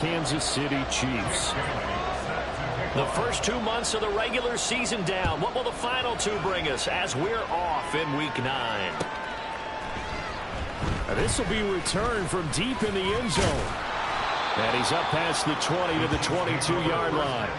Kansas City Chiefs. The first 2 months of the regular season down. What will the final 2 bring us as we're off in Week 9? This will be returned from deep in the end zone. And he's up past the 20 to the 22-yard line.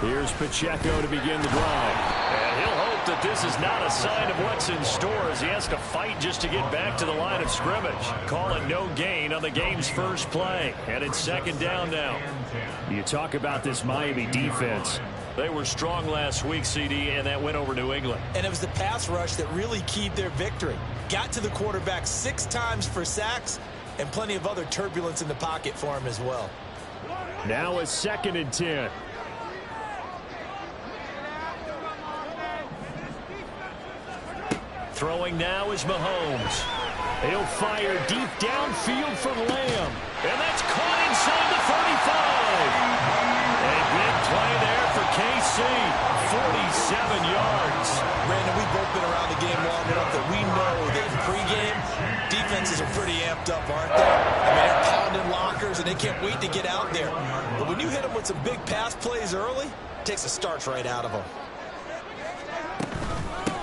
Here's Pacheco to begin the drive. And he'll hope that this is not a sign of what's in store as he has to fight just to get back to the line of scrimmage. Call it no gain on the game's first play. And it's second down now. You talk about this Miami defense. They were strong last week, CD, and that went over New England. And it was the pass rush that really keyed their victory. Got to the quarterback 6 times for sacks and plenty of other turbulence in the pocket for him as well. Now a 2nd and 10. Throwing now is Mahomes. He'll fire deep downfield from Lamb. And that's caught inside the 45. A big play there for KC. 47 yards. Brandon, we've both been around the game long enough that we know that in pregame, defenses are pretty amped up, aren't they? I mean, they're pounding lockers, and they can't wait to get out there. But when you hit them with some big pass plays early, it takes the starch right out of them.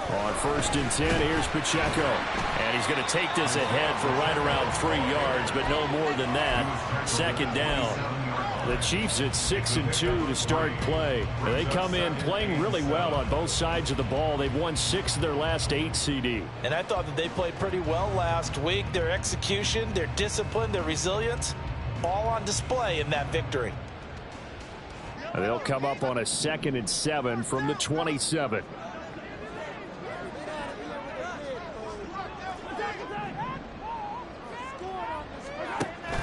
On 1st and 10, here's Pacheco. And he's going to take this ahead for right around 3 yards, but no more than that. 2nd down. The Chiefs at 6 and 2 to start play. They come in playing really well on both sides of the ball. They've won 6 of their last 8, CD. And I thought that they played pretty well last week. Their execution, their discipline, their resilience, all on display in that victory. They'll come up on a 2nd and 7 from the 27.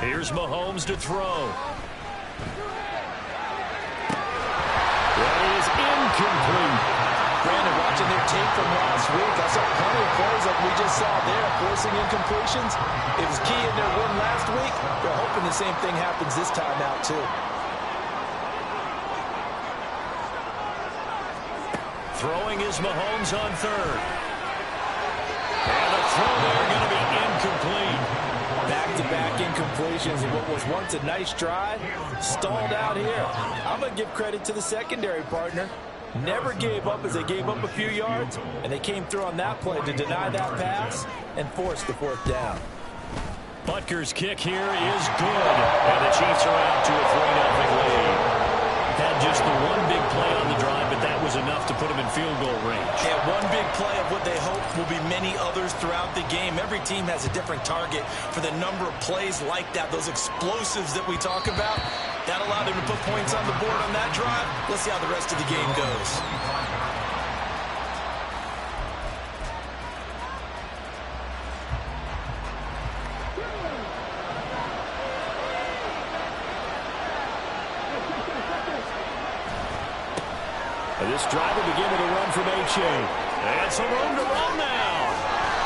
Here's Mahomes to throw. That is incomplete. Brandon, watching their tape from last week, I saw plenty of plays like we just saw there, forcing incompletions. It was key in their win last week. They're hoping the same thing happens this time out, too. Throwing is Mahomes on 3rd. And the throw there going to be incomplete. Back-to-back incompletions of what was once a nice drive, stalled out here. I'm going to give credit to the secondary partner. Never gave up as they gave up a few yards, and they came through on that play to deny that pass and force the 4th down. Butker's kick here is good, and the Chiefs are out to a 3-0 lead. Had just the one big play on the drive, but that was enough to put them in field goal range. Yeah, one big play of what they hope will be many others throughout the game. Every team has a different target for the number of plays like that, those explosives that we talk about. That allowed them to put points on the board on that drive. Let's see how the rest of the game goes. This drive will begin with a run from H.A. And some room to run now.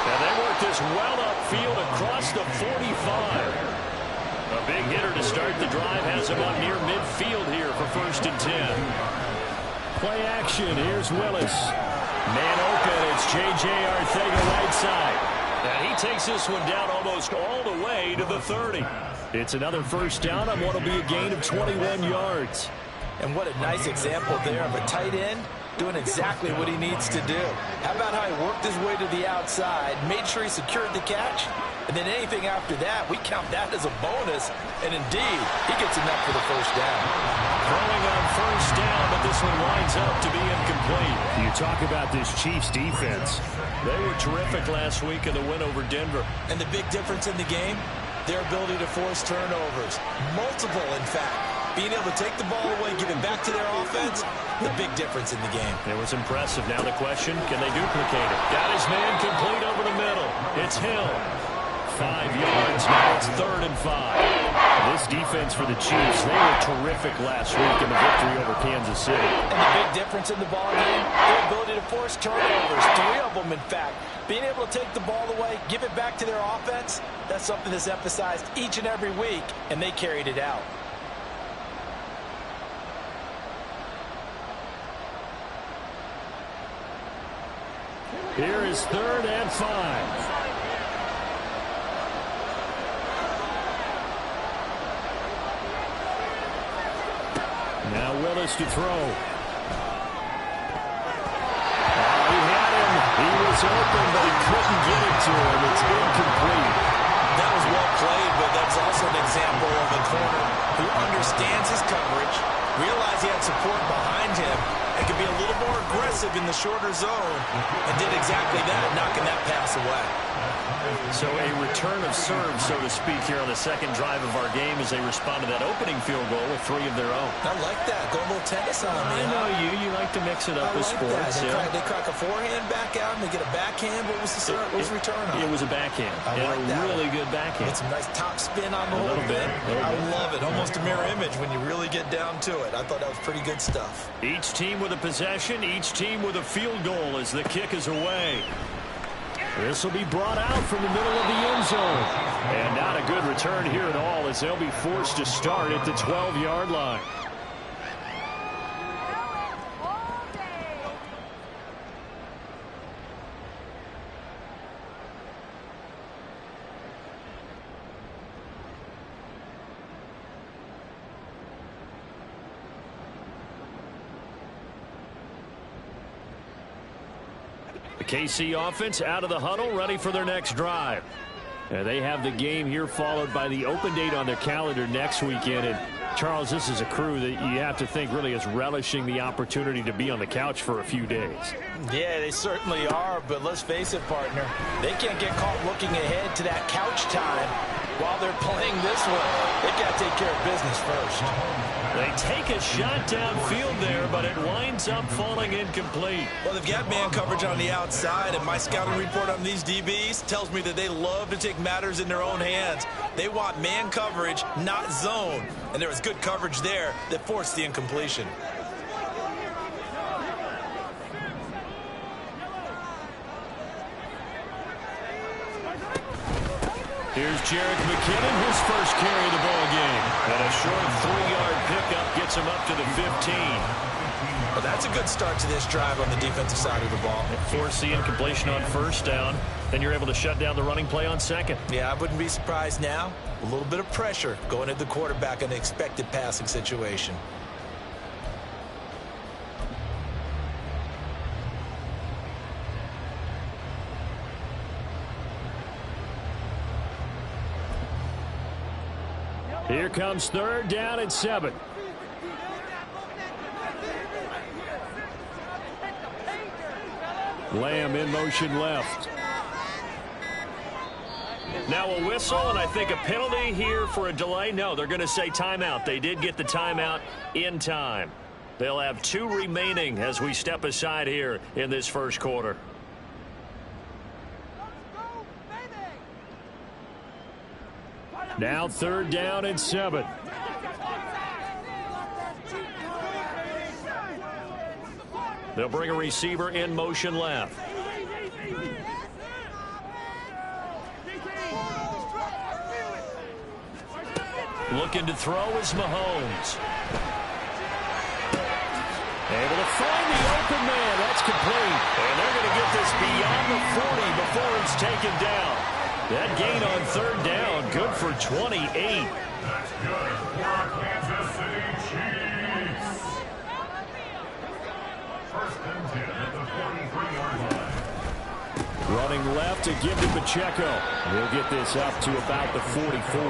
And they work this well upfield across the 45. A big hitter to start the drive has him up near midfield here for 1st and 10. Play action. Here's Willis. Man open. It's J.J. Arcega right side. And he takes this one down almost all the way to the 30. It's another 1st down on what will be a gain of 21 yards. And what a nice example there of a tight end doing exactly what he needs to do. How about how he worked his way to the outside, made sure he secured the catch, and then anything after that, we count that as a bonus. And indeed, he gets enough for the 1st down. Throwing on 1st down, but this one winds up to be incomplete. You talk about this Chiefs defense. They were terrific last week in the win over Denver. And the big difference in the game, their ability to force turnovers. Multiple, in fact. Being able to take the ball away, give it back to their offense, the big difference in the game. It was impressive. Now the question, can they duplicate it? Got his man complete over the middle. It's Hill. 5 yards. Now it's 3rd and 5. This defense for the Chiefs, they were terrific last week in the victory over Kansas City. And the big difference in the ball game, their ability to force turnovers, 3 of them in fact. Being able to take the ball away, give it back to their offense, that's something that's emphasized each and every week, and they carried it out. Here is 3rd and 5. Now Willis to throw. He had him. He was open, but he couldn't get it to him. It's incomplete. That was well played, but that's also an example of a corner who understands his coverage, realized he had support behind him, and could be a little more aggressive in the shorter zone, and did exactly that, knocking that pass away. So a return of serve, so to speak, here on the second drive of our game as they respond to that opening field goal with 3 of their own. I like that. Go a little tennis on me. I know you like to mix it up with sports. They crack a forehand back out and they get a backhand. What was the serve? What was the return on? It was a backhand. I like that. Really good backhand. Get some nice top spin on the whole bit. I love it. Almost a mirror image when you really get down to it. I thought that was pretty good stuff. Each team with a possession, each team with a field goal as the kick is away. This will be brought out from the middle of the end zone. And not a good return here at all as they'll be forced to start at the 12-yard line. KC offense out of the huddle, ready for their next drive. And they have the game here followed by the open date on their calendar next weekend. And Charles, this is a crew that you have to think really is relishing the opportunity to be on the couch for a few days. Yeah, they certainly are, but let's face it, partner. They can't get caught looking ahead to that couch time while they're playing this one. They got to take care of business first. They take a shot downfield there, but it winds up falling incomplete. Well, they've got man coverage on the outside, and my scouting report on these DBs tells me that they love to take matters in their own hands. They want man coverage, not zone. And there was good coverage there that forced the incompletion. Here's Jerick McKinnon, his first carry of the ball game. And a short 3-yard pickup gets him up to the 15. Well, that's a good start to this drive on the defensive side of the ball. Force the incompletion on first down. Then you're able to shut down the running play on second. Yeah, I wouldn't be surprised now. A little bit of pressure going at the quarterback in an expected passing situation. Here comes 3rd down and 7. Lamb in motion left. Now a whistle, and I think a penalty here for a delay. No, they're going to say timeout. They did get the timeout in time. They'll have 2 remaining as we step aside here in this first quarter. Now 3rd down and 7. They'll bring a receiver in motion left. Looking to throw is Mahomes. Able to find the open man. That's complete. And they're going to get this beyond the 40 before it's taken down. That gain on 3rd down, good for 28. That's good for Kansas City Chiefs. 1st and 10 at the 43-yard line. Running left to give to Pacheco. He'll get this up to about the 44.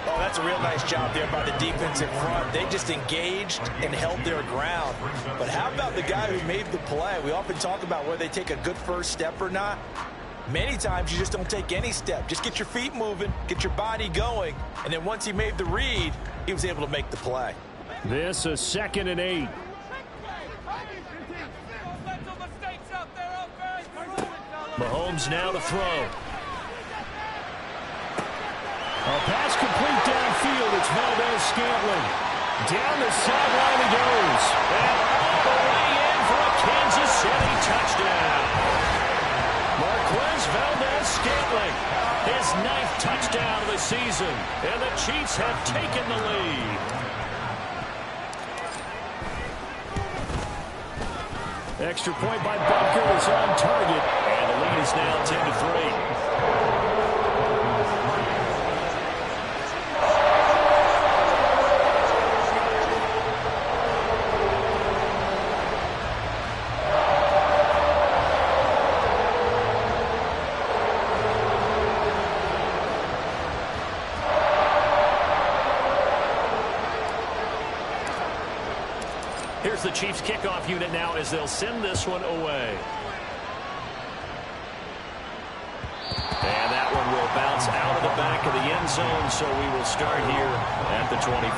Oh, that's a real nice job there by the defense in front. They just engaged and held their ground. But how about the guy who made the play? We often talk about whether they take a good first step or not. Many times you just don't take any step. Just get your feet moving, get your body going, and then once he made the read, he was able to make the play. This is 2nd and 8. Mahomes now to throw. A pass complete downfield. It's Valdes-Scantling. Down the sideline he goes. And all the way in for a Kansas City touchdown. Marquez Valdes-Scantling, his 9th touchdown of the season. And the Chiefs have taken the lead. Extra point by Butker is on target. And the lead is now 10-3. Here's the Chiefs kickoff unit now as they'll send this one away. And that one will bounce out of the back of the end zone, so we will start here at the 25.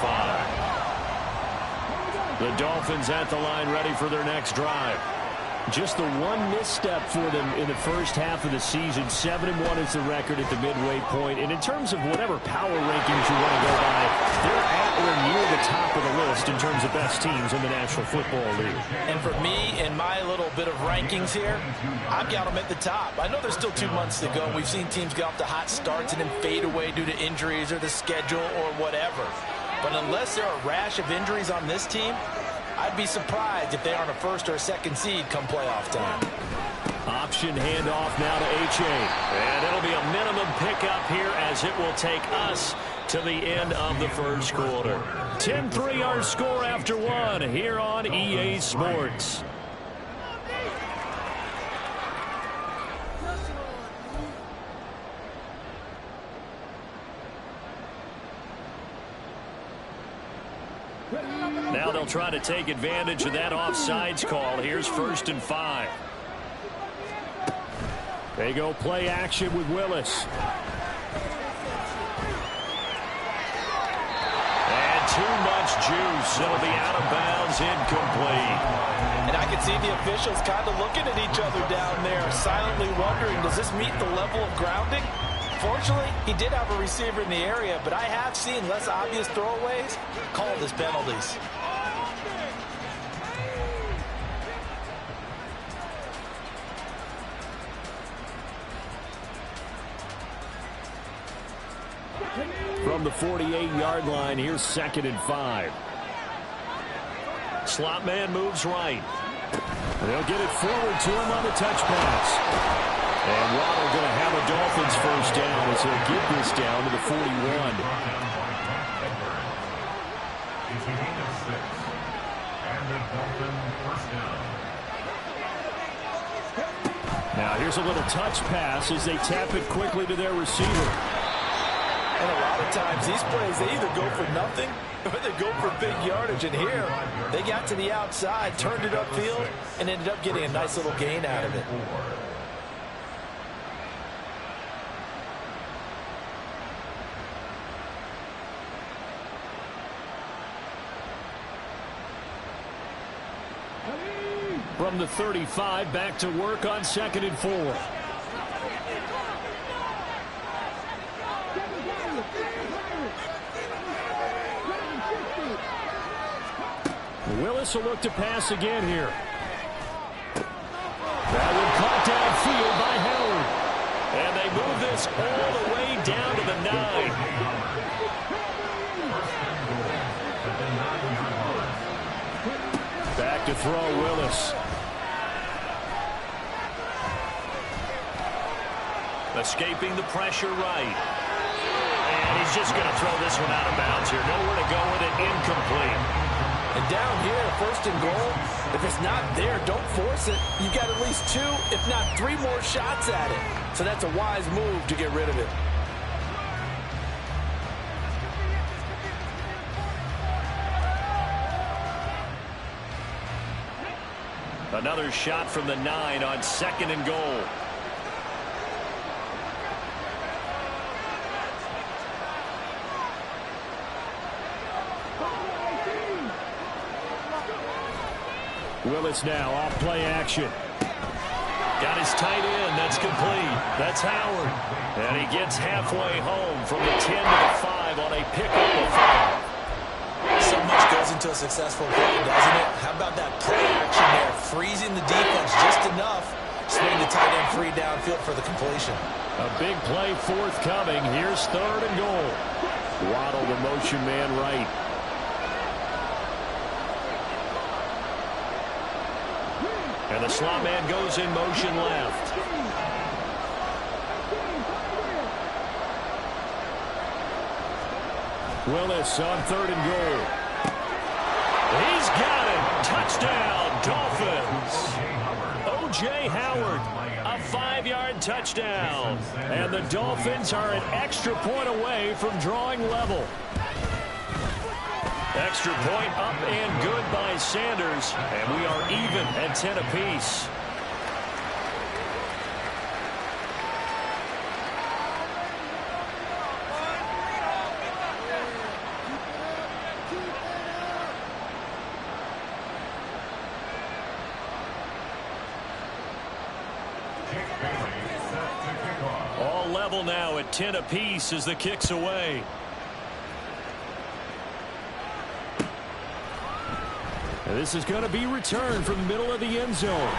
The Dolphins at the line ready for their next drive. Just the one misstep for them in the first half of the season. 7-1 is the record at the midway point. And in terms of whatever power rankings you want to go by, they're at or near the top of the list in terms of best teams in the National Football League. And for me, in my little bit of rankings here, I've got them at the top. I know there's still 2 months to go. We've seen teams get off to hot starts and then fade away due to injuries or the schedule or whatever. But unless there are a rash of injuries on this team, I'd be surprised if they aren't a first or a second seed come playoff time. Option handoff now to H.A. And it'll be a minimum pickup here as it will take us to the end of the first quarter. 10-3 our score after 1 here on EA Sports. Now they'll try to take advantage of that offsides call. Here's 1st and 5. They go play action with Willis. And too much juice. It'll be out of bounds, incomplete. And I can see the officials kind of looking at each other down there, silently wondering, does this meet the level of grounding? Fortunately, he did have a receiver in the area, but I have seen less obvious throwaways called as penalties. From the 48-yard line, here's 2nd and 5. Slot man moves right. They'll get it forward to him on the touch pass. And Waddle going to have a Dolphins first down as he'll get this down to the 41. Now here's a little touch pass as they tap it quickly to their receiver. And a lot of times these plays, they either go for nothing or they go for big yardage. And here, they got to the outside, turned it upfield, and ended up getting a nice little gain out of it. From the 35, back to work on 2nd and 4. Willis will look to pass again here. That one caught downfield by Howard. And they move this all the way down to the 9. Back to throw Willis. Escaping the pressure right. And he's just going to throw this one out of bounds here. Nowhere to go with it. Incomplete. And down here, 1st and goal, if it's not there, don't force it. You've got at least 2, if not 3 more shots at it. So that's a wise move to get rid of it. Another shot from the 9 on 2nd and goal. Willis now off play action. Got his tight end. That's complete. That's Howard. And he gets halfway home from the 10 to the 5 on a pickup of 5. So much goes into a successful play, doesn't it? How about that play action there? Freezing the defense just enough. Swing the tight end free downfield for the completion. A big play forthcoming. Here's 3rd and goal. Waddle, the motion man right. And the slot man goes in motion left. Willis on 3rd and goal. He's got it. Touchdown, Dolphins. O.J. Howard, a 5-yard touchdown. And the Dolphins are an extra point away from drawing level. Extra point up and good by Sanders. And we are even at 10 apiece. All level now at 10 apiece as the kick's away. And this is going to be returned from the middle of the end zone.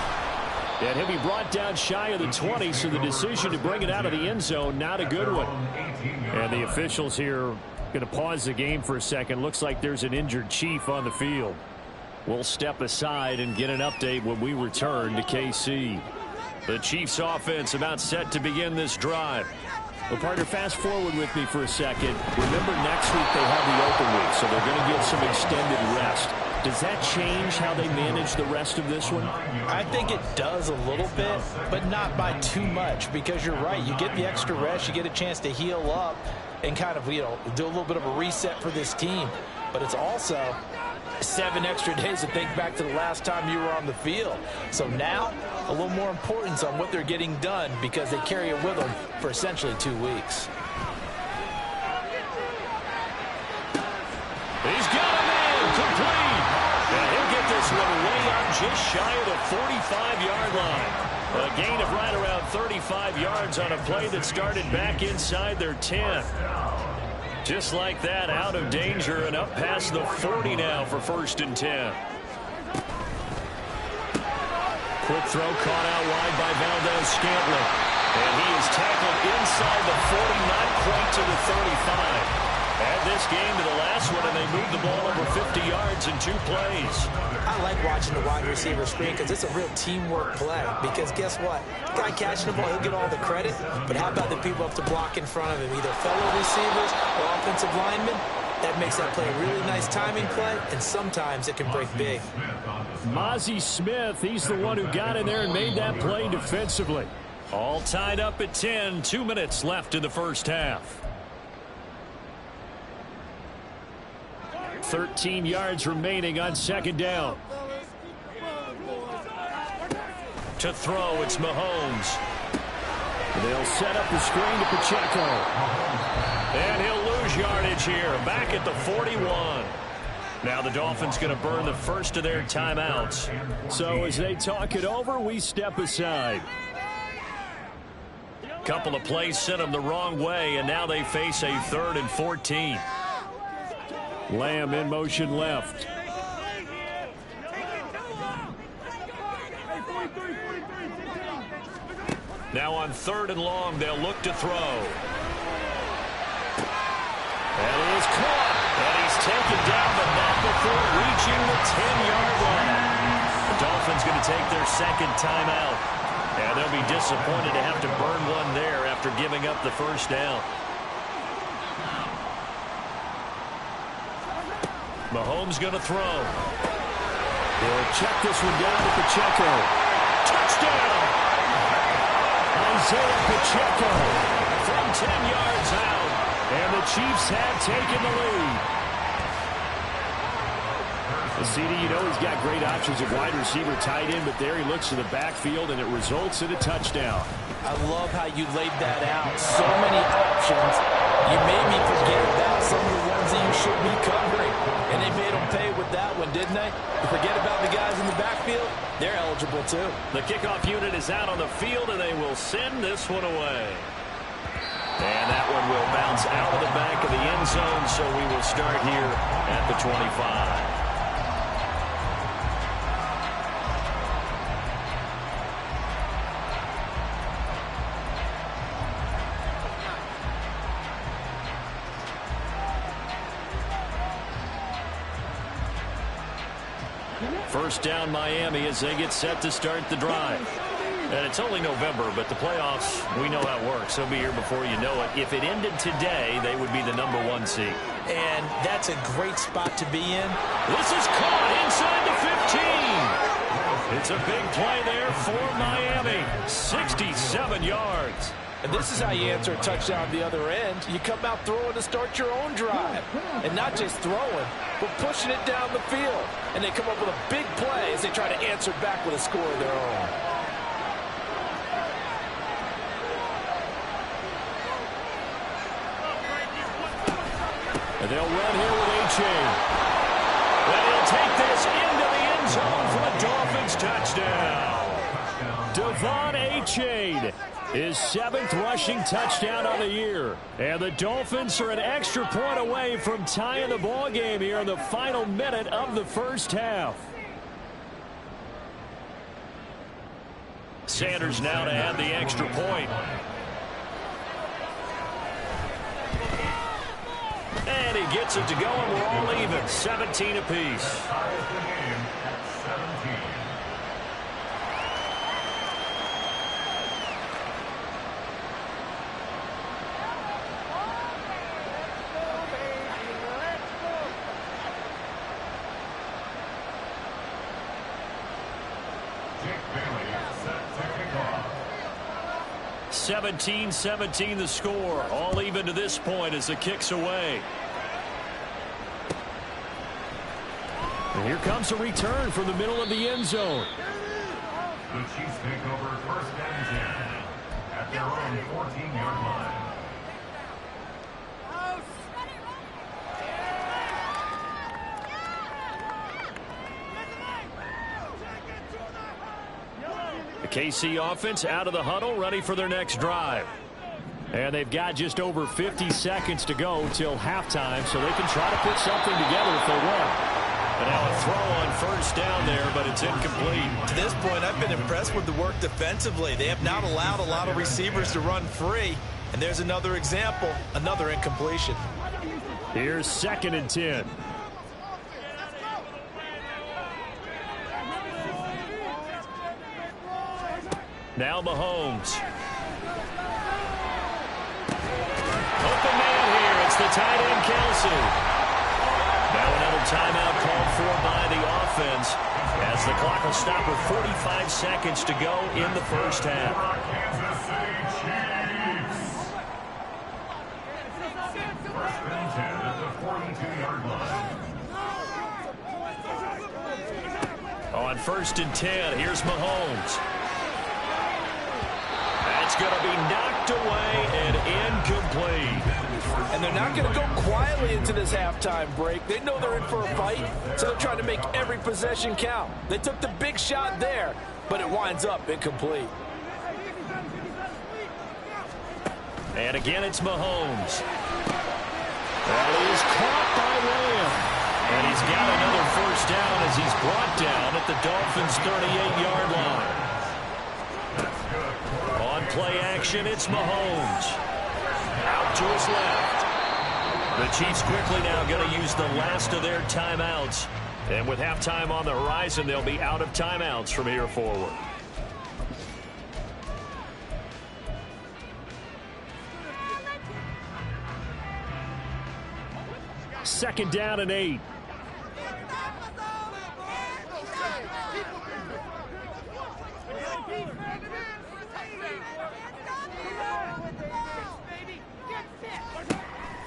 And he'll be brought down shy of the 20, so the decision to bring it out of the end zone, not a good one. And the officials here going to pause the game for a second. Looks like there's an injured Chief on the field. We'll step aside and get an update when we return to KC. The Chiefs offense about set to begin this drive. Well, partner, fast forward with me for a second. Remember, next week they have the open week, so they're going to get some extended rest. Does that change how they manage the rest of this one? I think it does a little bit, but not by too much, because you're right. You get the extra rest, you get a chance to heal up and kind of, do a little bit of a reset for this team. But it's also 7 extra days to think back to the last time you were on the field. So now, a little more importance on what they're getting done because they carry it with them for essentially 2 weeks. He's got a man complete. And he'll get this one way out just shy of the 45-yard line. A gain of right around 35 yards on a play that started back inside their 10. Just like that, out of danger and up past the 40 now for 1st and 10. Quick throw caught out wide by Valdes-Scantling. And he is tackled inside the 40, not quite to the 35. Add this game to the last one, and they moved the ball over 50 yards in 2 plays. I like watching the wide receiver screen because it's a real teamwork play. Because guess what? The guy catching the ball, he'll get all the credit. But how about the people up to block in front of him, either fellow receivers or offensive linemen? That makes that play a really nice timing play, and sometimes it can break big. Mazi Smith, he's the one who got in there and made that play defensively. All tied up at 10, 2 minutes left in the first half. 13 yards remaining on 2nd down. To throw, it's Mahomes. They'll set up the screen to Pacheco. And he'll lose yardage here, back at the 41. Now the Dolphins going to burn the first of their timeouts. So as they talk it over, we step aside. Couple of plays sent them the wrong way, and now they face a 3rd and 14. Lamb in motion left. Now on 3rd and long, they'll look to throw. And he is caught. And he's taken down, but not before reaching the 10-yard line. The Dolphins going to take their 2nd timeout. And they'll be disappointed to have to burn one there after giving up the 1st down. Mahomes going to throw. He'll check this one down to Pacheco. Touchdown! Isaiah Pacheco from 10 yards out. And the Chiefs have taken the lead. CD, he's got great options at wide receiver, tight end, but there he looks to the backfield, and it results in a touchdown. I love how you laid that out. So many options. You made me forget about some of the ones that you should be covering. And they made them pay with that one, didn't they? You forget about the guys in the backfield, they're eligible too. The kickoff unit is out on the field, and they will send this one away. And that one will bounce out of the back of the end zone, so we will start here at the 25. First down Miami as they get set to start the drive. And it's only November, but the playoffs, we know how it works. They'll be here before you know it. If it ended today, they would be the #1 seed. And that's a great spot to be in. This is caught inside the 15. It's a big play there for Miami. 67 yards. And this is how you answer a touchdown the other end. You come out throwing to start your own drive. And not just throwing, but pushing it down the field. And they come up with a big play as they try to answer back with a score of their own. And they'll run here with A-Chain. And he'll take this into the end zone for the Dolphins touchdown. Devon A-Chain, his 7th rushing touchdown on the year. And the Dolphins are an extra point away from tying the ball game here in the final minute of the first half. Sanders now to add the extra point. And he gets it to go, and we're all even. 17 apiece. Dick Bailey set to kick off. 17-17 the score. All even to this point as the kick's away. And here comes a return from the middle of the end zone. The Chiefs take over 1st and 10 at their own 14-yard line. The KC offense out of the huddle, ready for their next drive. And they've got just over 50 seconds to go till halftime, so they can try to put something together if they want. And now a throw on 1st down there, but it's incomplete. To this point, I've been impressed with the work defensively. They have not allowed a lot of receivers to run free. And there's another example, another incompletion. Here's 2nd and 10. Now Mahomes. Open man here. It's the tight end, Kelsey. Now another timeout called for by the offense as the clock will stop with 45 seconds to go in the first half. Kansas City Chiefs. 1st and 10 at the 42-yard line. On 1st and 10, here's Mahomes. That's going to be knocked away and incomplete. And they're not going to go quietly into this halftime break. They know they're in for a fight, so they're trying to make every possession count. They took the big shot there, but it winds up incomplete. And again, it's Mahomes. That is caught by Lamb. And he's got another 1st down as he's brought down at the Dolphins' 38-yard line. On play action, it's Mahomes. Out to his left. The Chiefs quickly now going to use the last of their timeouts. And with halftime on the horizon, they'll be out of timeouts from here forward. Second down and 8.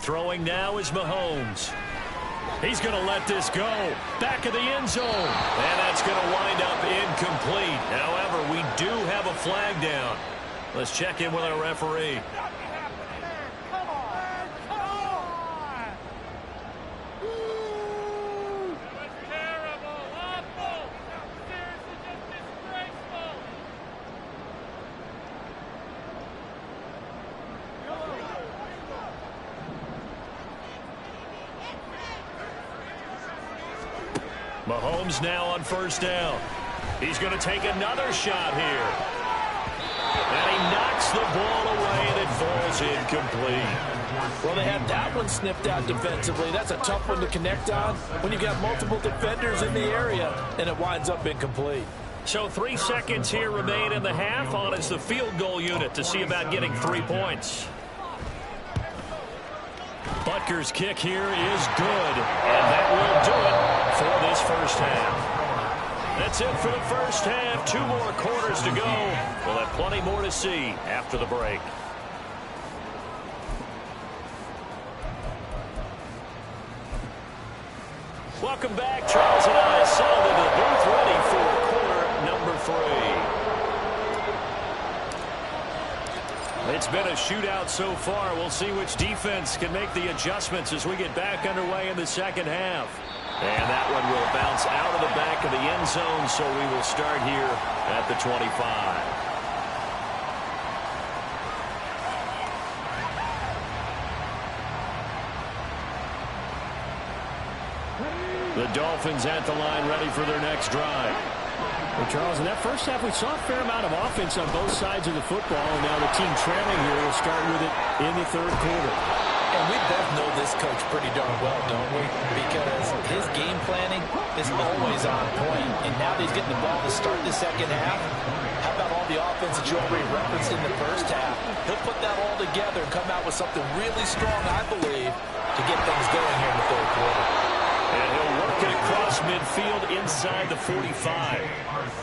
Throwing now is Mahomes. He's going to let this go. Back of the end zone. And that's going to wind up incomplete. However, we do have a flag down. Let's check in with our referee. Mahomes now on first down. He's going to take another shot here. And he knocks the ball away, and it falls incomplete. Well, they had that one sniffed out defensively. That's a tough one to connect on when you've got multiple defenders in the area, and it winds up incomplete. So 3 seconds here remain in the half. On is the field goal unit to see about getting 3 points. Butker's kick here is good, and that will do it for this first half. That's it for the first half. 2 more quarters to go. We'll have plenty more to see after the break. Welcome back. Charles and I settled into the booth ready for quarter number 3. It's been a shootout so far. We'll see which defense can make the adjustments as we get back underway in the second half. And that one will bounce out of the back of the end zone, so we will start here at the 25. The Dolphins at the line, ready for their next drive. Well, Charles, in that first half, we saw a fair amount of offense on both sides of the football, and now the team trailing here will start with it in the third quarter. And we both know this coach pretty darn well, don't we? Because his game planning is always on point, and now that he's getting the ball to start the second half, how about all the offense that you already referenced in the first half? He'll put that all together and come out with something really strong, I believe, to get things going here in the third quarter. And he'll work it across midfield inside the 45.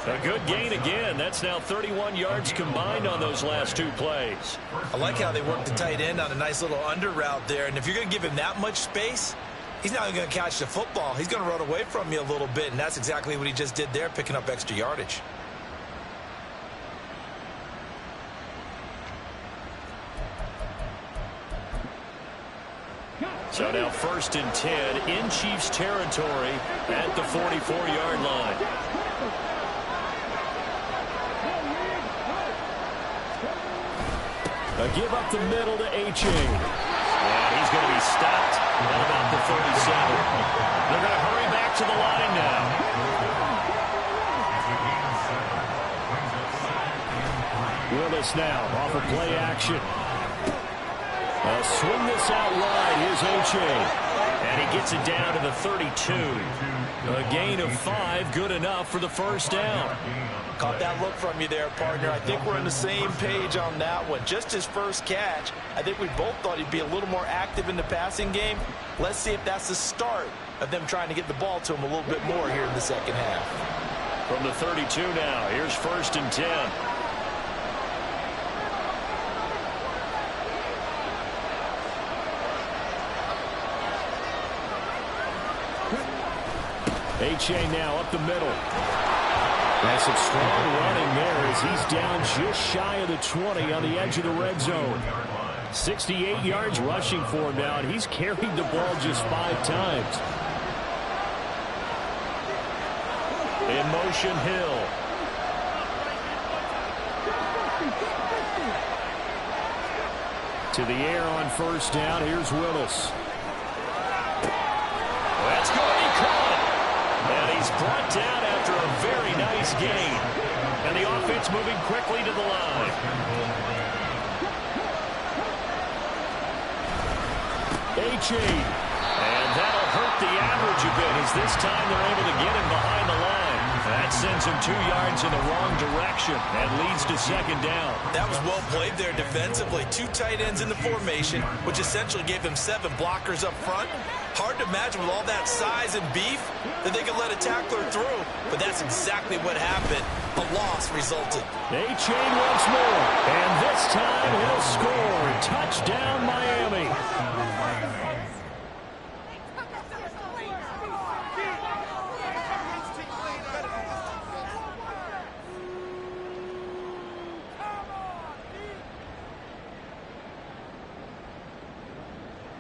A good gain again. That's now 31 yards combined on those last 2 plays. I like how they work the tight end on a nice little under route there. And if you're going to give him that much space, he's not even going to catch the football. He's going to run away from you a little bit, and that's exactly what he just did there, picking up extra yardage. So now 1st and 10 in Chiefs territory at the 44-yard line. A give up the middle to Achane. And he's going to be stopped at about the 37. They're going to hurry back to the line now. Willis now off of play action. Swing this out wide. Here's Achane. And he gets it down to the 32. A gain of 5, good enough for the first down. Caught that look from you there, partner. I think we're on the same page on that one. Just his first catch. I think we both thought he'd be a little more active in the passing game. Let's see if that's the start of them trying to get the ball to him a little bit more here in the second half. From the 32 now, here's 1st and 10. Achane now up the middle. That's some strong running there as he's down just shy of the 20 on the edge of the red zone. 68 yards rushing for him now, and he's carried the ball just 5 times. In motion, Hill. To the air on first down. Here's Willis. That's going to be caught. And he's brought down after a very nice gain. And the offense moving quickly to the line. Achane. And that'll hurt the average a bit as this time they're able to get him behind the line. That sends him 2 yards in the wrong direction and leads to second down. That was well played there defensively. 2 tight ends in the formation, which essentially gave them 7 blockers up front. Hard to imagine with all that size and beef that they could let a tackler through. But that's exactly what happened. A loss resulted. Achane once more. And this time he'll score. Touchdown, Miami.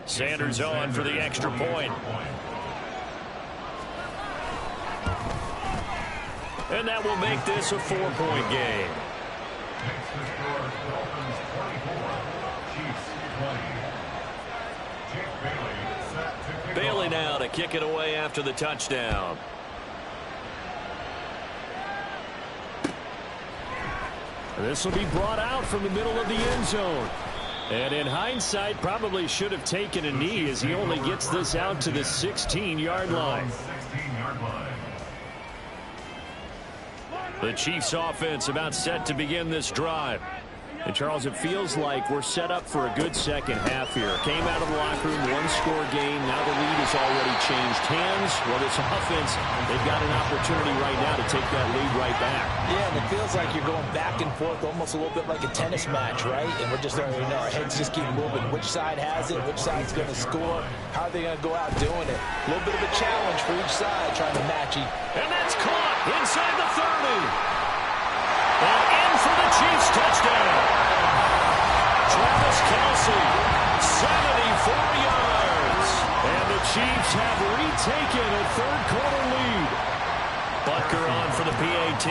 Sanders on for the extra point. And that will make this a 4-point game. Bailey now to kick it away after the touchdown. This will be brought out from the middle of the end zone. And in hindsight, probably should have taken a knee as he only gets this out to the 16-yard line. The Chiefs offense about set to begin this drive. And, Charles, it feels like we're set up for a good second half here. Came out of the locker room, one-score game. Now the lead has already changed hands. Well, this offense, they've got an opportunity right now to take that lead right back. Yeah, and it feels like you're going back and forth almost a little bit like a tennis match, right? And we're just starting to know our heads just keep moving. Which side has it? Which side's going to score? How are they going to go out doing it? A little bit of a challenge for each side trying to match each. And that's caught inside the 30. And in for the Chiefs touchdown. Travis Kelce, 74 yards. And the Chiefs have retaken a third-quarter lead. Butker on for the PAT.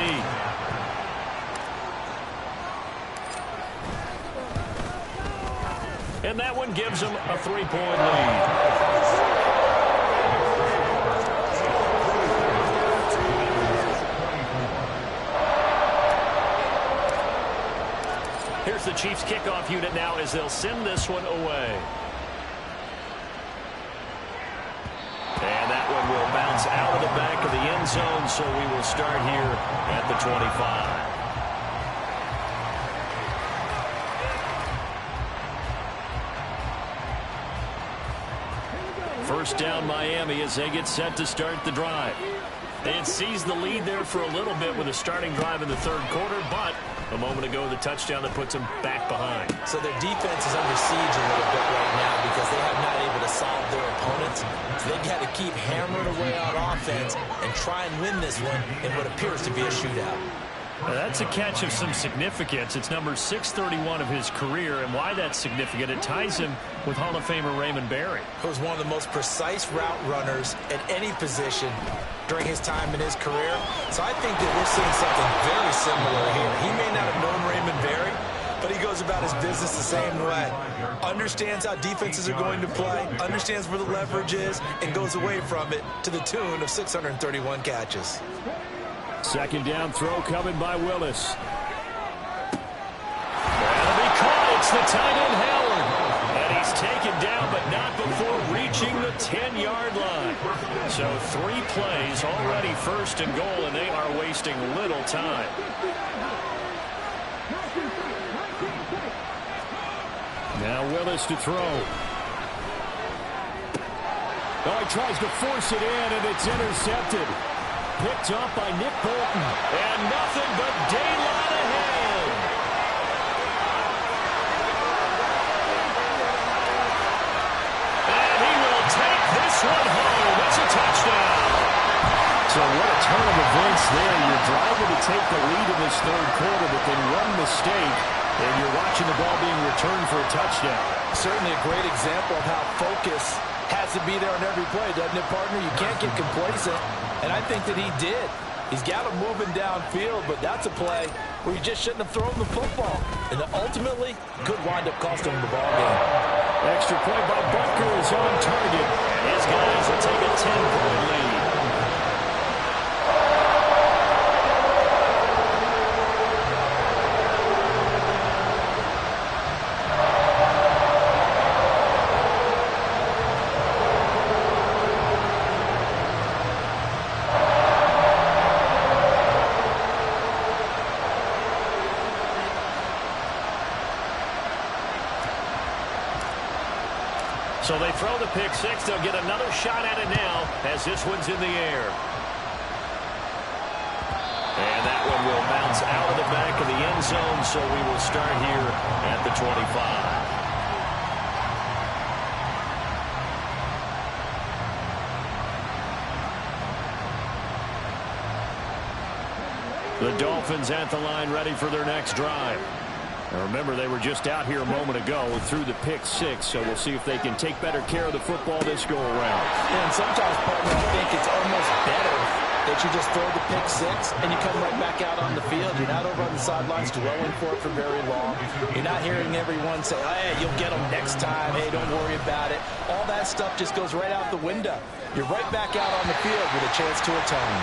And that one gives them a 3-point lead. Here's the Chiefs kickoff unit now as they'll send this one away. And that one will bounce out of the back of the end zone, so we will start here at the 25. First down Miami as they get set to start the drive. They had seized the lead there for a little bit with a starting drive in the third quarter, but a moment ago the touchdown that puts them back behind. So their defense is under siege a little bit right now because they have not able to solve their opponents. So they've got to keep hammering away on offense and try and win this one in what appears to be a shootout. Now that's a catch of some significance. It's number 631 of his career, and why that's significant, it ties him with Hall of Famer Raymond Berry. He was one of the most precise route runners at any position during his time in his career. So I think that we're seeing something very similar here. He may not have known Raymond Berry, but he goes about his business the same way. Understands how defenses are going to play, understands where the leverage is, and goes away from it to the tune of 631 catches. Second down throw coming by Willis. That'll be caught. It's the tight end Howard. And he's taken down, but not before reaching the 10-yard line. So 3 plays already first and goal, and they are wasting little time. Now Willis to throw. Oh, he tries to force it in, and it's intercepted. Picked up by Nick Bolton. And nothing but daylight ahead. And he will take this one home. It's a touchdown. So what a turn of events there. You're driving to take the lead in this third quarter, but then one mistake, and you're watching the ball being returned for a touchdown. Certainly a great example of how focus has to be there on every play, doesn't it, partner? You can't get complacent, and I think that he did. He's got him moving downfield, but that's a play where you just shouldn't have thrown the football. And ultimately, could wind up costing him the ball game. Extra point by Butker is on target. His guys will take a 10-point lead. So they throw the pick six. They'll get another shot at it now as this one's in the air. And that one will bounce out of the back of the end zone, so we will start here at the 25. The Dolphins at the line ready for their next drive. Now remember, they were just out here a moment ago through the pick six, so we'll see if they can take better care of the football this go around. And sometimes, partner, I think it's almost better that you just throw the pick six and you come right back out on the field. You're not over on the sidelines dwelling for it for very long. You're not hearing everyone say, hey, you'll get them next time. Hey, don't worry about it. All that stuff just goes right out the window. You're right back out on the field with a chance to atone.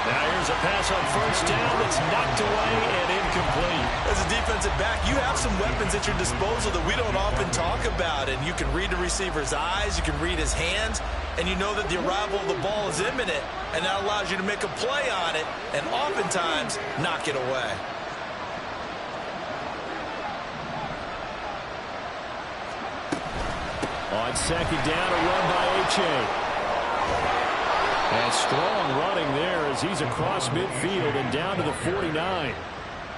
Now here's a pass on first down that's knocked away and incomplete. As a defensive back, you have some weapons at your disposal that we don't often talk about. And you can read the receiver's eyes, you can read his hands, and you know that the arrival of the ball is imminent. And that allows you to make a play on it and oftentimes knock it away. On second down, a run by H.A. And strong running there as he's across midfield and down to the 49.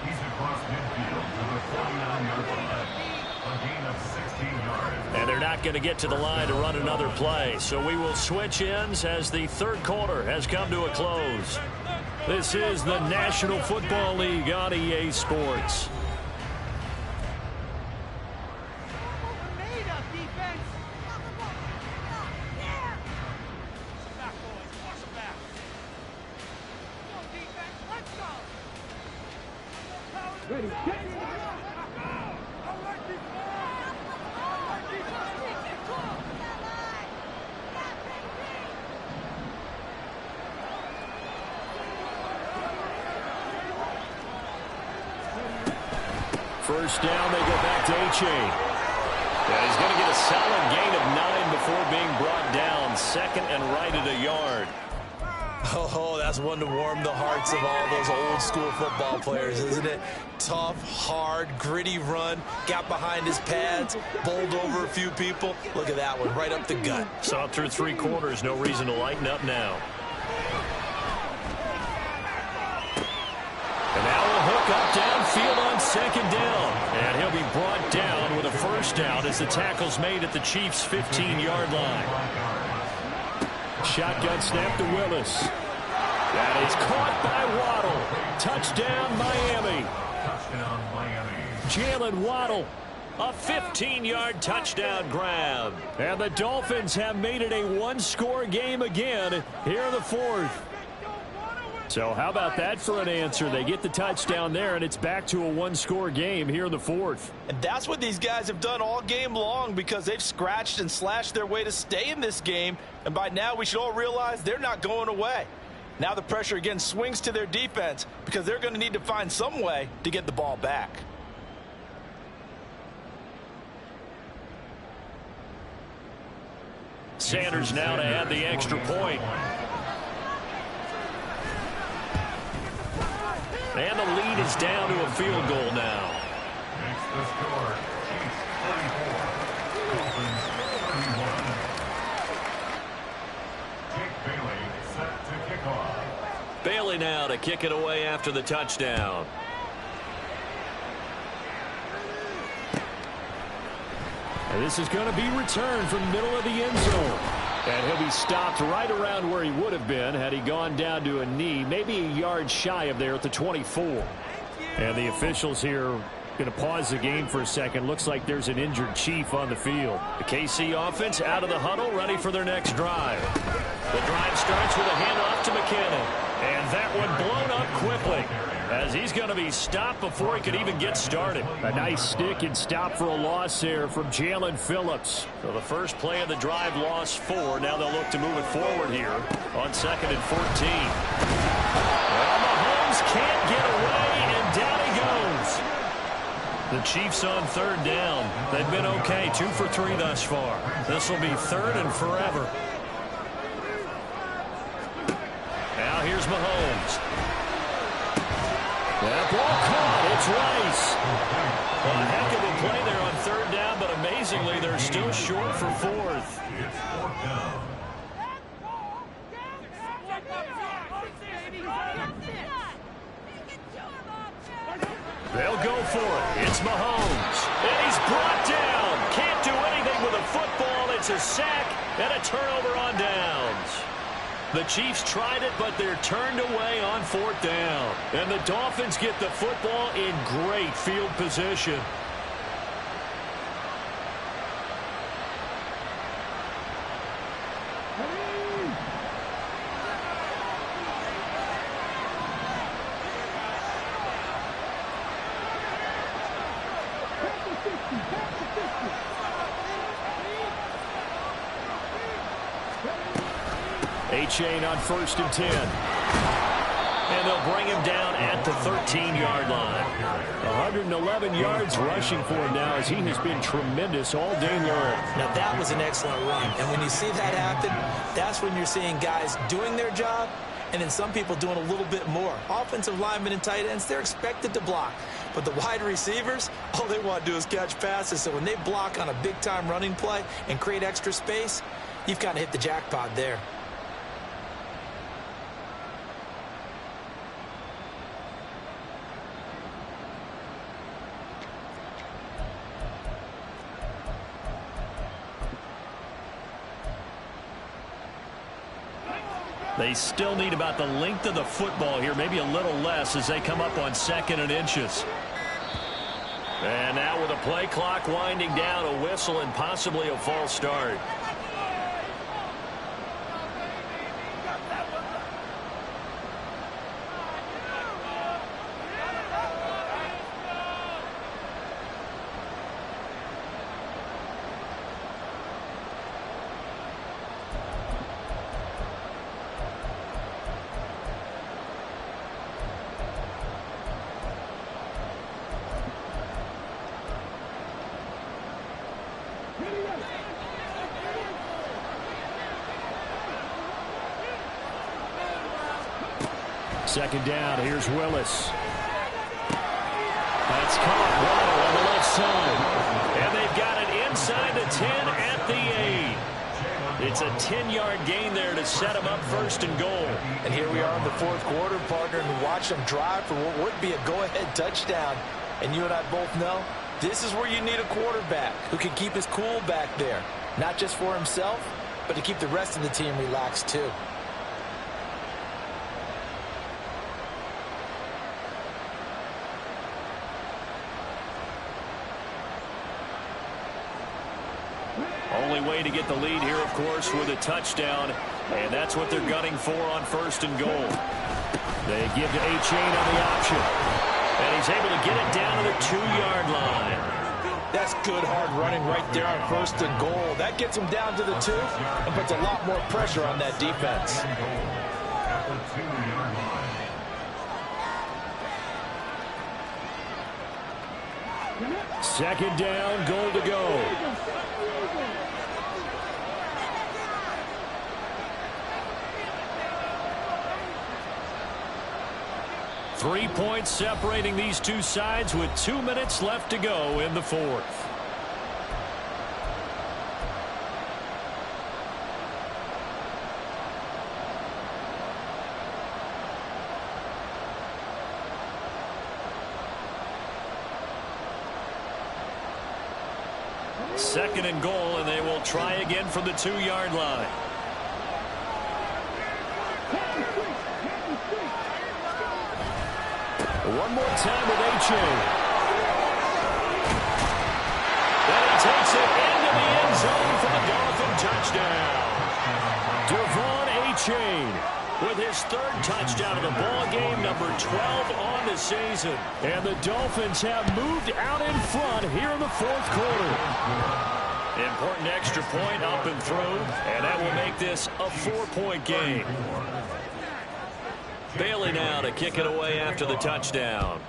He's across midfield to the 49-yard line. A gain of 16 yards. And they're not going to get to the line to run another play. So we will switch ends as the third quarter has come to a close. This is the National Football League on EA Sports. First down, they go back to H.A. Yeah, he's going to get a solid gain of 9 before being brought down. Second and right at a yard. Oh, that's one to warm the hearts of all those old school football players, isn't it? Tough, hard, gritty run. Got behind his pads, bowled over a few people. Look at that one, right up the gut. Saw through 3 quarters, no reason to lighten up now. And now we'll hook up downfield on second down. And he'll be brought down with a first down as the tackle's made at the Chiefs' 15-yard line. Shotgun snap to Willis. That is caught by Waddle. Touchdown, Miami. Touchdown, Miami. Jalen Waddle. A 15-yard touchdown grab. And the Dolphins have made it a one-score game again here in the fourth. So how about that for an answer? They get the touchdown there, and it's back to a one-score game here in the fourth. And that's what these guys have done all game long because they've scratched and slashed their way to stay in this game. And by now, we should all realize they're not going away. Now the pressure again swings to their defense because they're going to need to find some way to get the ball back. Sanders now to add the extra point. And the lead is down to a field goal now. Makes the score. Chiefs 34. Dolphins 31. Jake Bailey set to kick off. Bailey now to kick it away after the touchdown. And this is going to be returned from the middle of the end zone. And he'll be stopped right around where he would have been had he gone down to a knee, maybe a yard shy of there at the 24. And the officials here going to pause the game for a second. Looks like there's an injured Chief on the field. The KC offense out of the huddle, ready for their next drive. The drive starts with a handoff to McKinnon. And that one blown up quickly as he's going to be stopped before he could even get started. A nice stick and stop for a loss there from Jalen Phillips. So the first play of the drive lost 4. Now they'll look to move it forward here on 2nd and 14. Well, Mahomes can't get away, and down he goes. The Chiefs on third down. They've been okay, 2 for 3 thus far. This will be 3rd and forever. Now here's Mahomes. That ball caught. It's Rice. Well, a heck of a play there on 3rd down, but amazingly, they're still short for 4th. It's 4th down. They'll go for it. It's Mahomes. And he's brought down. Can't do anything with a football. It's a sack and a turnover on downs. The Chiefs tried it, but they're turned away on 4th down. And the Dolphins get the football in great field position. A-Chain on 1st and 10. And they'll bring him down at the 13-yard line. 111 yards rushing for him now as he has been tremendous all day long. Now, that was an excellent run. And when you see that happen, that's when you're seeing guys doing their job and then some people doing a little bit more. Offensive linemen and tight ends, they're expected to block. But the wide receivers, all they want to do is catch passes. So when they block on a big-time running play and create extra space, you've kind of hit the jackpot there. They still need about the length of the football here, maybe a little less as they come up on 2nd and inches. And now with a play clock winding down, a whistle and possibly a false start. Second down, here's Willis. That's caught well on the left side. And they've got it inside the 10 at the 8. It's a 10-yard gain there to set them up 1st and goal. And here we are in the 4th quarter, partner, and watch them drive for what would be a go-ahead touchdown. And you and I both know this is where you need a quarterback who can keep his cool back there. Not just for himself, but to keep the rest of the team relaxed too. Only way to get the lead here, of course, with a touchdown. And that's what they're gunning for on 1st and goal. They give to A-Chain on the option. And he's able to get it down to the 2-yard line. That's good hard running right there on 1st and goal. That gets him down to the 2 and puts a lot more pressure on that defense. At the 2-yard line. Second down, goal to go. Three points separating these two sides with 2 minutes left to go in the 4th. Second and goal, and they will try again from the 2-yard line. One more time with A-Chain. And he takes it into the end zone for the Dolphin touchdown. Devon A-Chain with his 3rd touchdown of the ball game, number 12 on the season. And the Dolphins have moved out in front here in the 4th quarter. Important extra point up and through, and that will make this a 4-point game. Bailey now to kick it away after the touchdown.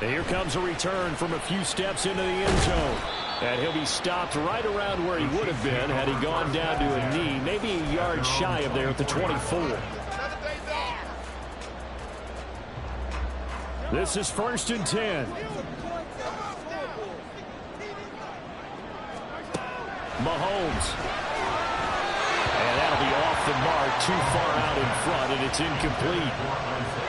And here comes a return from a few steps into the end zone. And he'll be stopped right around where he would have been had he gone down to a knee, maybe a yard shy of there at the 24. This is 1st and 10. Mahomes. And that'll be off the mark, too far out in front, and it's incomplete.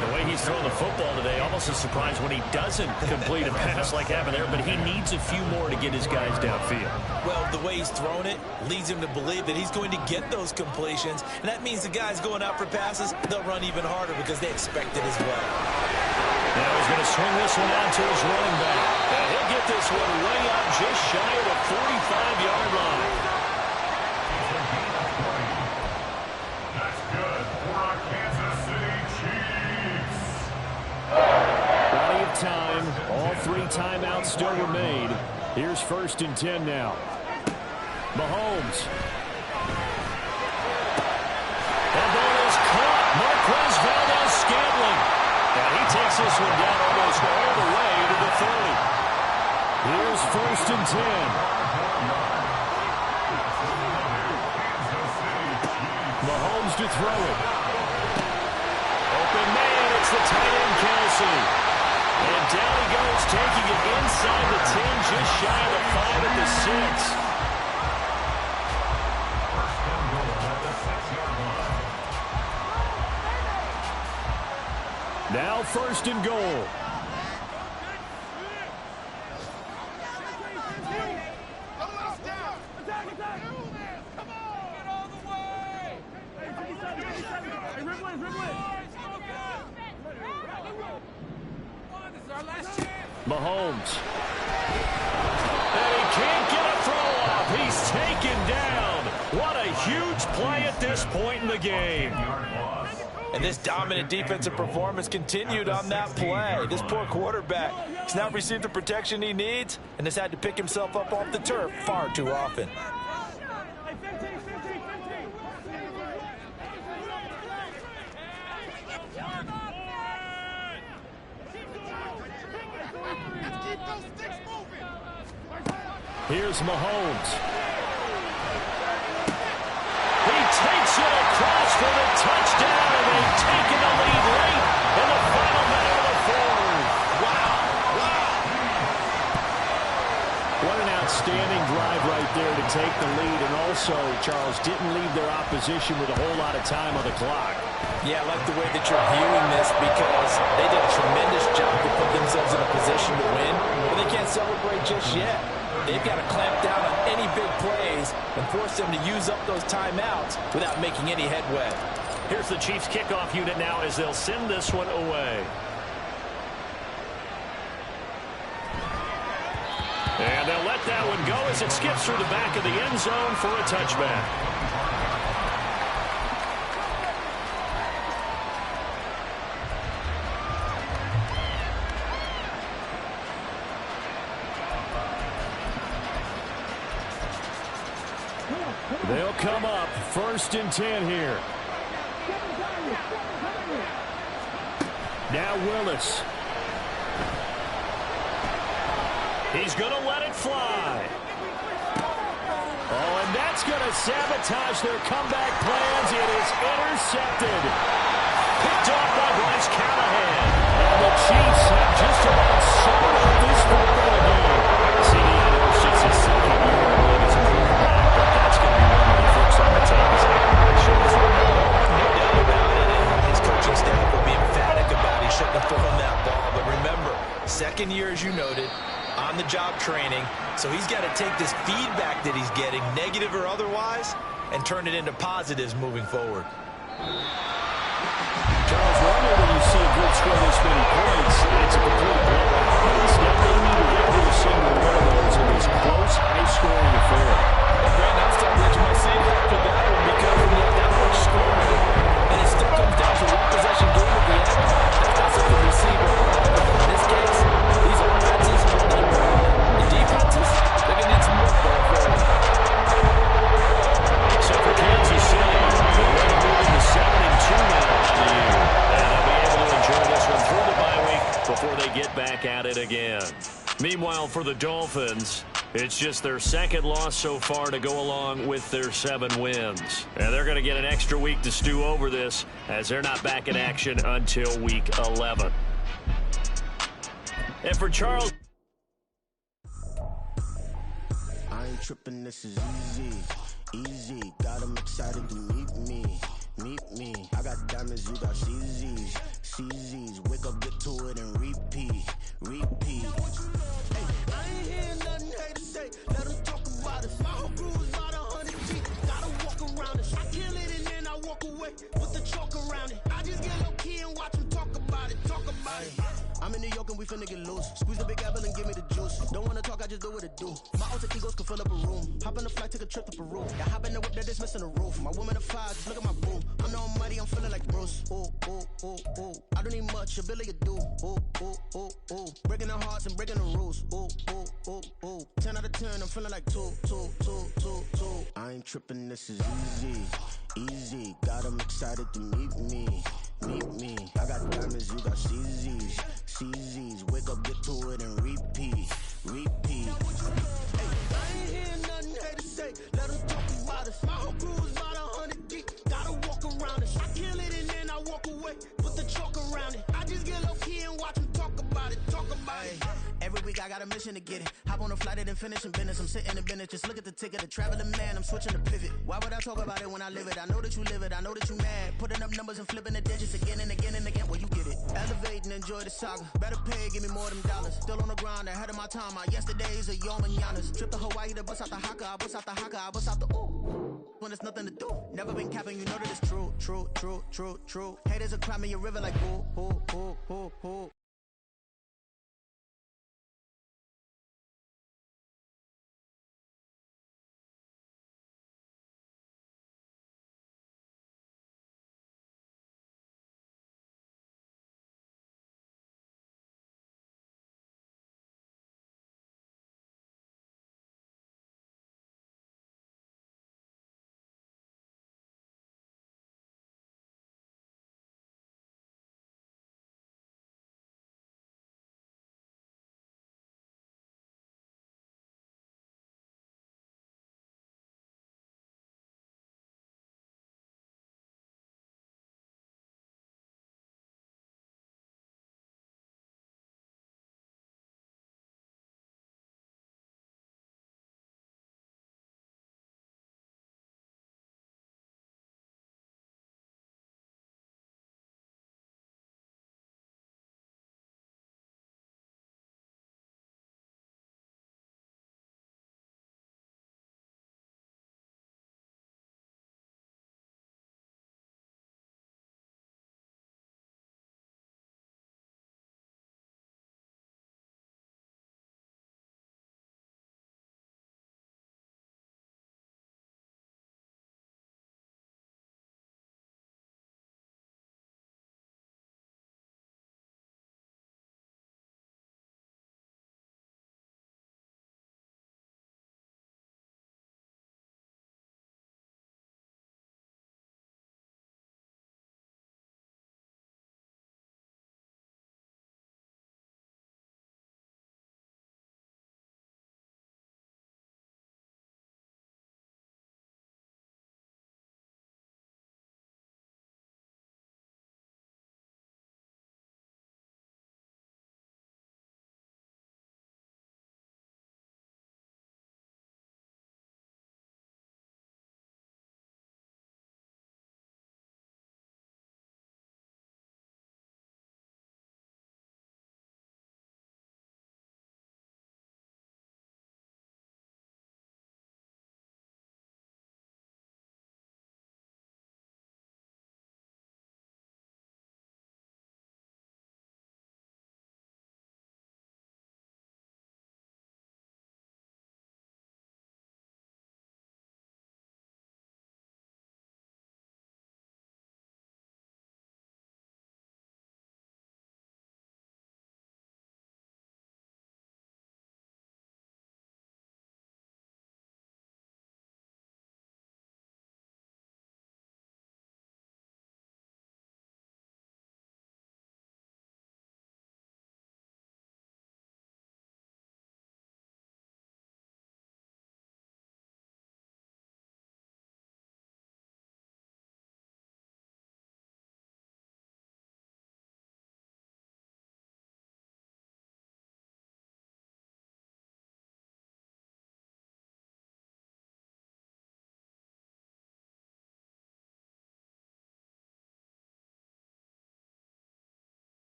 The way he's throwing the football today, almost a surprise when he doesn't complete a pass like happened there, but he needs a few more to get his guys downfield. Well, the way he's thrown it leads him to believe that he's going to get those completions, and that means the guys going out for passes, they'll run even harder because they expect it as well. Now he's going to swing this one out to his running back. And he'll get this one way up just shy of the 45-yard line. That's good for our Kansas City Chiefs. Plenty of time. All 3 timeouts still remain. Here's 1st and 10 now. Mahomes. And that is caught. Marquez Valdes-Scantling. And he takes this one down almost all the way to the 30. Here's 1st and 10. Mahomes to throw it. Open man, it's the tight end, Kelsey. And down he goes, taking it inside the 10, just shy of the 5 at the 6. Now 1st and goal. Mahomes. And he can't get a throw off. He's taken down. What a huge play at this point in the game. And this dominant defensive performance continued on that play. This poor quarterback has now received the protection he needs and has had to pick himself up off the turf far too often. Here's Mahomes. He takes it across for the touchdown, and they've taken the lead late in the final minute of the 4th. Wow. What an outstanding drive right there to take the lead, and also, Charles, didn't leave their opposition with a whole lot of time on the clock. Yeah, I like the way that you're viewing this because they did a tremendous job to put themselves in a position to win, but they can't celebrate just yet. They've got to clamp down on any big plays and force them to use up those timeouts without making any headway. Here's the Chiefs kickoff unit now as they'll send this one away. And they'll let that one go as it skips through the back of the end zone for a touchback. They'll come up 1st and 10 here. Now Willis. He's going to let it fly. Oh, and that's going to sabotage their comeback plans. It is intercepted. Picked off by Bryce Callahan. And the Chiefs have just about sold out this football game. See, I know it's just his second year in the league as a quarterback, but that's going to be one of the folks on the tape is actions. No doubt about it, and his coaching staff will be emphatic about he shouldn't have thrown that ball. But remember, second year, as you noted, on-the-job training, so he's got to take this feedback that he's getting, negative or otherwise, and turn it into positives moving forward. Charles, normally when you see a good score this many points, it's a complete blowout. Instead, they need to get rid of single one of those in this close, high-scoring affair. Brandon, I'm starting to edge my seat after that one because we have that much scoring, and it still comes down to one possession game at the end. That's not something we see very often. In this case, these offenses, the defenses, they're going to need some work going forward. So for Kansas City, they're ready to move into 7-2 now on the year. And they'll be able to enjoy this one through the bye week before they get back at it again. Meanwhile, for the Dolphins, it's just their second loss so far to go along with their 7 wins. And they're going to get an extra week to stew over this as they're not back in action until week 11. And for Charles... I ain't tripping, this is easy. Easy, got them excited to meet me. Meet me. I got diamonds, you got CZs. CZs, wake up, get to it, and repeat. Repeat. Hey, I ain't hearing nothing hate to say. Let them talk about us. My whole crew is about 100 deep. Gotta walk around it. I kill it and then I walk away with the chalk around it. I just get low key and watch them talk about it. Talk about it. I'm in New York and we finna get loose. Squeeze the big apple and give me the juice. Don't wanna talk, I just do what it do. My alter egos can fill up a room. Hop on the flight, take a trip to Peru. Yeah, hop in the whip that is missing the roof. My woman a fire, just look at my boo. I'm no money, I'm feeling like Bruce. Ooh, ooh, ooh, ooh. I don't need much, ability to do. Ooh, ooh, ooh, ooh. Breaking the hearts and breaking the rules. Ooh, ooh, ooh, ooh. 10 out of 10, I'm feeling like 2, 2, 2, 2, 2. I ain't tripping, this is easy. Easy, got 'em excited to meet me. Meet me. I got diamonds, you got CZs. CZs, wake up, get to it, and repeat. Repeat. Hey, I ain't hearing nothing hate to say. Let them talk about us. My whole crew is about 100 deep. Gotta walk around us. I kill it and then I walk away. Put the chalk around it. I just get low key and watch them talk about it. Talk about it. Every week I got a mission to get it. Hop on a flight and finish in business. I'm sitting in business. Just look at the ticket. A traveling man. I'm switching the pivot. Why would I talk about it when I live it? I know that you live it. I know that you mad. Putting up numbers and flipping the digits again and again and again. Well, you get it. Elevate and enjoy the saga. Better pay, give me more than dollars. Still on the grind, ahead of my time. My yesterdays are your mananas. Trip to Hawaii to bust out the haka. I bust out the haka. I bust out the ooh. When there's nothing to do. Never been capping, you know that it's true. True, true, true, true. Haters are climbing your river like ooh, ooh, ooh, ooh, ooh.